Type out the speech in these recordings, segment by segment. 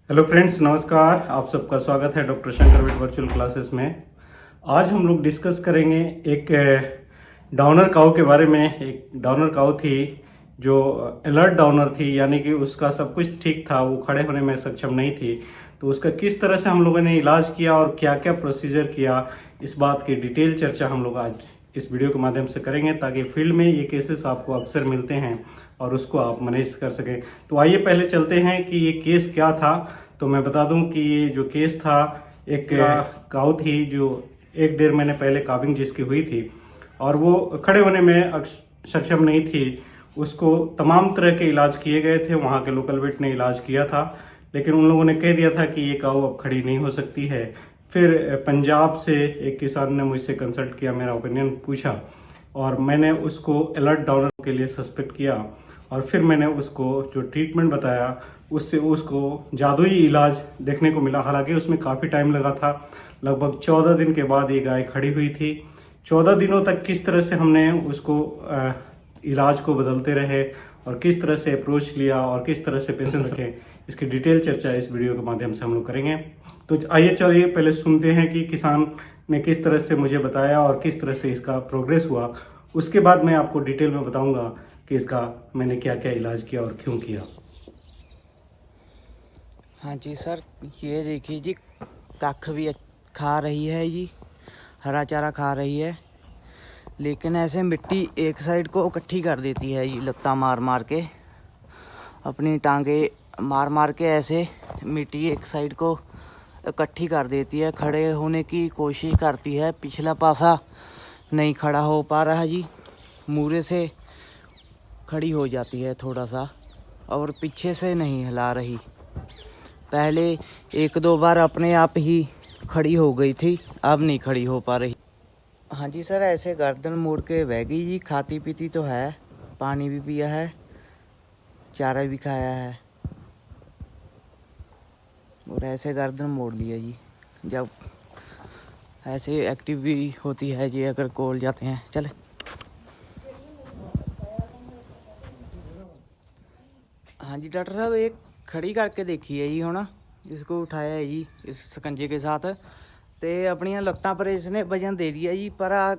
Hello friends, नमस्कार। आप सबका स्वागत है डॉक्टर शंकर वेट वर्चुअल क्लासेस में। आज हम लोग डिस्कस करेंगे एक डाउनर काऊ के बारे में। एक डाउनर काऊ थी जो अलर्ट डाउनर थी, यानी कि उसका सब कुछ ठीक था, वो खड़े होने में सक्षम नहीं थी। तो उसका किस तरह से हम लोगों ने इलाज किया और क्या क्या प्रोसीजर किया, इस बात की डिटेल चर्चा हम लोग आज इस वीडियो के माध्यम से करेंगे, ताकि फील्ड में ये केसेस आपको अक्सर मिलते हैं और उसको आप मैनेज कर सकें। तो आइए पहले चलते हैं कि ये केस क्या था। तो मैं बता दूं कि ये जो केस था, एक काऊ थी जो 1-1.5 महीने पहले काविंग जिसकी हुई थी और वो खड़े होने में सक्षम नहीं थी। उसको तमाम तरह के इलाज किए गए थे, वहाँ के लोकल वेट ने इलाज किया था, लेकिन उन लोगों ने कह दिया था कि ये काऊ अब खड़ी नहीं हो सकती है। फिर पंजाब से एक किसान ने मुझसे कंसल्ट किया, मेरा ओपिनियन पूछा और मैंने उसको अलर्ट डाउनर के लिए सस्पेक्ट किया और फिर मैंने उसको जो ट्रीटमेंट बताया उससे उसको जादुई इलाज देखने को मिला। हालांकि उसमें काफ़ी टाइम लगा था, लगभग 14 दिन के बाद ये गाय खड़ी हुई थी। 14 दिनों तक किस तरह से हमने उसको इलाज को बदलते रहे और किस तरह से अप्रोच लिया और किस तरह से पेशेंस रखें, इसकी डिटेल चर्चा इस वीडियो के माध्यम से हम लोग करेंगे। तो आइए चलिए पहले सुनते हैं कि किसान ने किस तरह से मुझे बताया और किस तरह से इसका प्रोग्रेस हुआ। उसके बाद मैं आपको डिटेल में बताऊंगा कि इसका मैंने क्या क्या इलाज किया और क्यों किया। हाँ जी सर, ये देखिए जी, कख भी खा रही है जी, हरा चारा खा रही है, लेकिन ऐसे मिट्टी एक साइड को इकट्ठी कर देती है जी, लत्ता मार मार के, अपनी टांगे मार मार के ऐसे मिट्टी एक साइड को इकट्ठी कर देती है। खड़े होने की कोशिश करती है, पिछला पासा नहीं खड़ा हो पा रहा जी, मूरे से खड़ी हो जाती है थोड़ा सा और पीछे से नहीं हिला रही। पहले 1-2 बार अपने आप ही खड़ी हो गई थी, अब नहीं खड़ी हो पा रही। हाँ जी सर, ऐसे गर्दन मोड़ के बह गई जी। खाती पीती तो है, पानी भी पिया है, चारा भी खाया है और ऐसे गर्दन मोड़ लिया जी। जब ऐसे एक्टिव भी होती है जी, अगर कोल जाते हैं। चले हाँ जी डॉक्टर साहब, एक खड़ी करके देखी है जी होना, जिसको उठाया है जी इस ਸਕੰਜੇ के साथ, ਤੇ ਆਪਣੀਆਂ ਲੱਤਾਂ ਪਰ ਇਸਨੇ ਵਜਨ ਦੇ ਦਿਆ ਜੀ, ਪਰ ਆ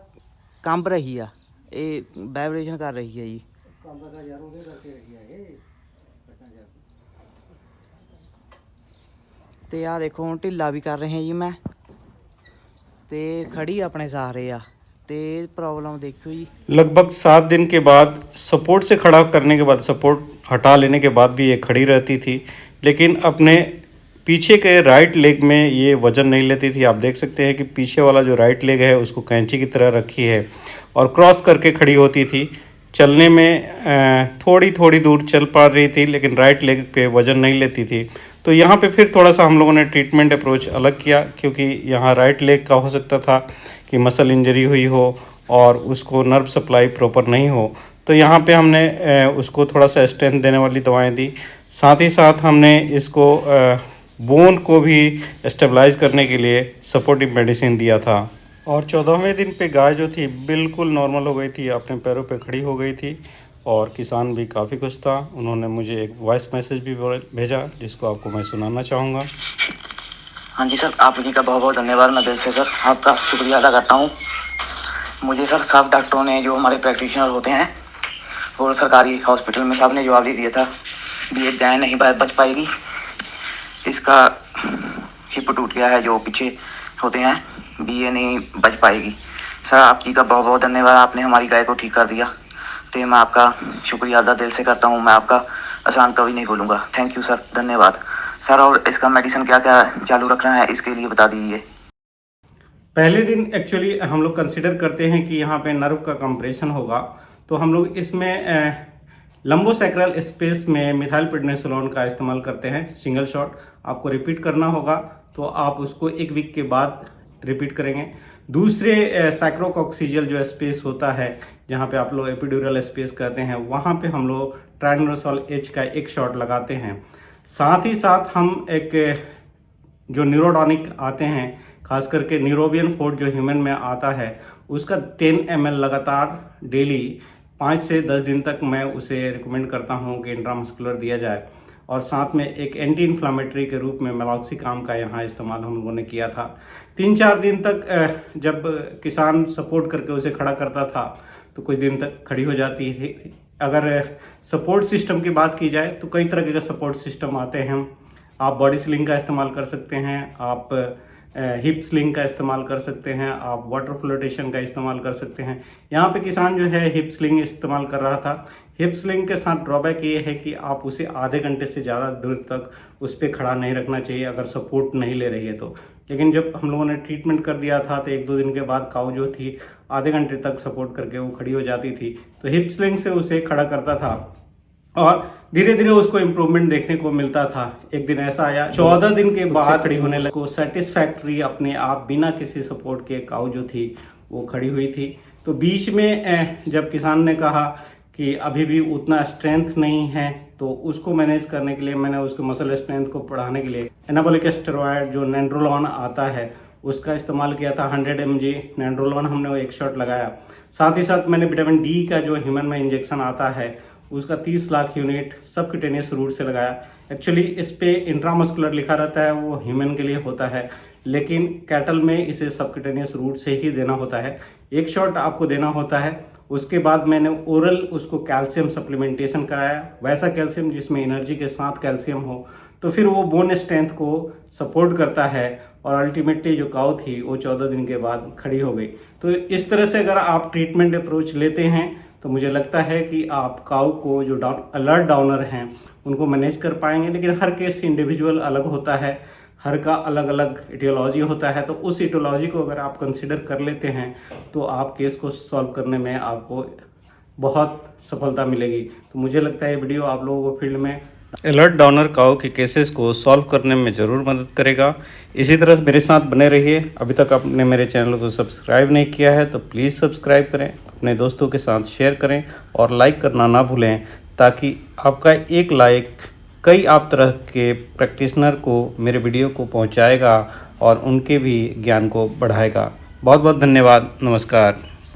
ਕੰਬ ਰਹੀ ਆ, ਇਹ ਵਾਈਬ੍ਰੇਸ਼ਨ ਕਰ ਰਹੀ ਹੈ ਜੀ। ਤੇ ਆ ਦੇਖੋ ਹੁਣ ਢਿੱਲਾ ਵੀ ਕਰ ਰਹੇ ਹਾਂ ਜੀ ਮੈਂ, ਤੇ खड़ी अपने सहारे आ, ते प्रॉब्लम देखो जी। लगभग 7 दिन के बाद सपोर्ट से खड़ा करने के बाद, सपोर्ट हटा लेने के बाद भी ये खड़ी रहती थी, लेकिन अपने पीछे के राइट लेग में ये वज़न नहीं लेती थी। आप देख सकते हैं कि पीछे वाला जो राइट लेग है उसको कैंची की तरह रखी है और क्रॉस करके खड़ी होती थी। चलने में थोड़ी थोड़ी दूर चल पा रही थी, लेकिन राइट लेग पे वज़न नहीं लेती थी। तो यहाँ पे फिर थोड़ा सा हम लोगों ने ट्रीटमेंट अप्रोच अलग किया, क्योंकि यहाँ राइट लेग का हो सकता था कि मसल इंजरी हुई हो और उसको नर्व सप्लाई प्रॉपर नहीं हो। तो यहाँ पे हमने उसको थोड़ा सा स्ट्रेंथ देने वाली दवाएं दी। साथ ही साथ हमने इसको बोन को भी स्टेबलाइज करने के लिए सपोर्टिव मेडिसिन दिया था। और 14वें दिन पे गाय जो थी बिल्कुल नॉर्मल हो गई थी, अपने पैरों पे खड़ी हो गई थी और किसान भी काफ़ी खुश था। उन्होंने मुझे एक वॉइस मैसेज भी भेजा, जिसको आपको मैं सुनाना चाहूँगा। हाँ जी सर, आप जी का बहुत बहुत धन्यवाद। मैं दिल से सर आपका शुक्रिया अदा करता हूँ। मुझे सर सब डॉक्टरों ने, जो हमारे प्रैक्टिशनर होते हैं और सरकारी हॉस्पिटल में, सब ने जवाब दे दिया था भी ये गाय नहीं बच पाएगी, इसका हिप टूट गया है, जो पीछे होते हैं भी, ये नहीं बच पाएगी। सर आप जी का बहुत बहुत धन्यवाद, आपने हमारी गाय को ठीक कर दिया, तो मैं आपका शुक्रिया अदा दिल से करता हूँ। मैं आपका आसान कभी नहीं भूलूँगा। थैंक यू सर, धन्यवाद सर। और इसका मेडिसिन क्या क्या चालू रखना है, इसके लिए बता दीजिए। पहले दिन एक्चुअली हम लोग कंसिडर करते हैं कि यहाँ पे नर्व का कंप्रेशन होगा, तो हम लोग इसमें लंबोसैक्रल स्पेस में मिथाइल प्रेडनिसोलोन का इस्तेमाल करते हैं, सिंगल शॉट। आपको रिपीट करना होगा, तो आप उसको 1 वीक के बाद रिपीट करेंगे। दूसरे सैक्रोकॉक्सिजियल जो स्पेस होता है, जहाँ पे आप लोग एपिड्यूरल स्पेस कहते हैं, वहाँ पे हम लोग ट्राइनोसॉल एच का 1 शॉट लगाते हैं। साथ ही साथ हम एक जो न्यूरोटॉनिक आते हैं, खास करके न्यूरोबियन फोर्ट जो ह्यूमन में आता है, उसका 10 ml लगातार डेली 5 से 10 दिन तक मैं उसे रिकमेंड करता हूँ कि इंट्रामस्कुलर दिया जाए। और साथ में एक एंटी इन्फ्लामेटरी के रूप में मेलॉक्सिकाम का यहाँ इस्तेमाल हम लोगों ने किया था। 3-4 दिन तक जब किसान सपोर्ट करके उसे खड़ा करता था तो कुछ दिन तक खड़ी हो जाती थी। अगर सपोर्ट सिस्टम की बात की जाए तो कई तरह के सपोर्ट सिस्टम आते हैं। आप बॉडी स्लिंग का इस्तेमाल कर सकते हैं, आप हिप स्लिंग का इस्तेमाल कर सकते हैं, आप वाटर फ्लोटेशन का इस्तेमाल कर सकते हैं। यहाँ पे किसान जो है हिप स्लिंग इस्तेमाल कर रहा था। हिप स्लिंग के साथ ड्रॉबैक ये है कि आप उसे आधे घंटे से ज़्यादा दूर तक उस पर खड़ा नहीं रखना चाहिए अगर सपोर्ट नहीं ले रही है तो। लेकिन जब हम लोगों ने ट्रीटमेंट कर दिया था तो 1-2 दिन के बाद काऊ जो थी आधे घंटे तक सपोर्ट करके वो खड़ी हो जाती थी। तो हिप स्लिंग से उसे खड़ा करता था और धीरे धीरे उसको इम्प्रूवमेंट देखने को मिलता था। एक दिन ऐसा आया 14 दिन के बाद खड़ी होने लगी, को सेटिस्फैक्ट्री अपने आप बिना किसी सपोर्ट के काऊ जो थी वो खड़ी हुई थी। तो बीच में जब किसान ने कहा कि अभी भी उतना स्ट्रेंथ नहीं है तो उसको मैनेज करने के लिए मैंने उसको मसल स्ट्रेंथ को बढ़ाने के लिए एनाबॉलिक स्टेरॉयड जो नैंड्रोलॉन आता है उसका इस्तेमाल किया था। 100 mg नैंड्रोलॉन हमने वो 1 शॉट लगाया। साथ ही साथ मैंने विटामिन डी का जो ह्यूमन में इंजेक्शन आता है उसका 30 लाख यूनिट सबक्यूटेनियस रूट से लगाया। एक्चुअली इस पे इंट्रामस्कुलर लिखा रहता है, वो ह्यूमन के लिए होता है, लेकिन कैटल में इसे सबक्यूटेनियस रूट से ही देना होता है। 1 शॉट आपको देना होता है। उसके बाद मैंने ओरल उसको कैल्शियम सप्लीमेंटेशन कराया, वैसा कैल्शियम जिसमें एनर्जी के साथ कैल्शियम हो, तो फिर वो बोन स्ट्रेंथ को सपोर्ट करता है और अल्टीमेटली जो काऊ थी वो 14 दिन के बाद खड़ी हो गई। तो इस तरह से अगर आप ट्रीटमेंट अप्रोच लेते हैं तो मुझे लगता है कि आप काऊ को जो अलर्ट डाउनर हैं उनको मैनेज कर पाएंगे। लेकिन हर केस इंडिविजुअल अलग होता है, हर का अलग अलग इटियोलॉजी होता है, तो उस इटियोलॉजी को अगर आप कंसिडर कर लेते हैं तो आप केस को सॉल्व करने में आपको बहुत सफलता मिलेगी। तो मुझे लगता है ये वीडियो आप लोगों को फील्ड में अलर्ट डाउनर काऊ के केसेस को सॉल्व करने में ज़रूर मदद करेगा। इसी तरह मेरे साथ बने रहिए। अभी तक आपने मेरे चैनल को सब्सक्राइब नहीं किया है तो प्लीज़ सब्सक्राइब करें, अपने दोस्तों के साथ शेयर करें और लाइक करना ना भूलें, ताकि आपका एक लाइक कई आप तरह के प्रैक्टिशनर को मेरे वीडियो को पहुंचाएगा और उनके भी ज्ञान को बढ़ाएगा। बहुत बहुत धन्यवाद। नमस्कार।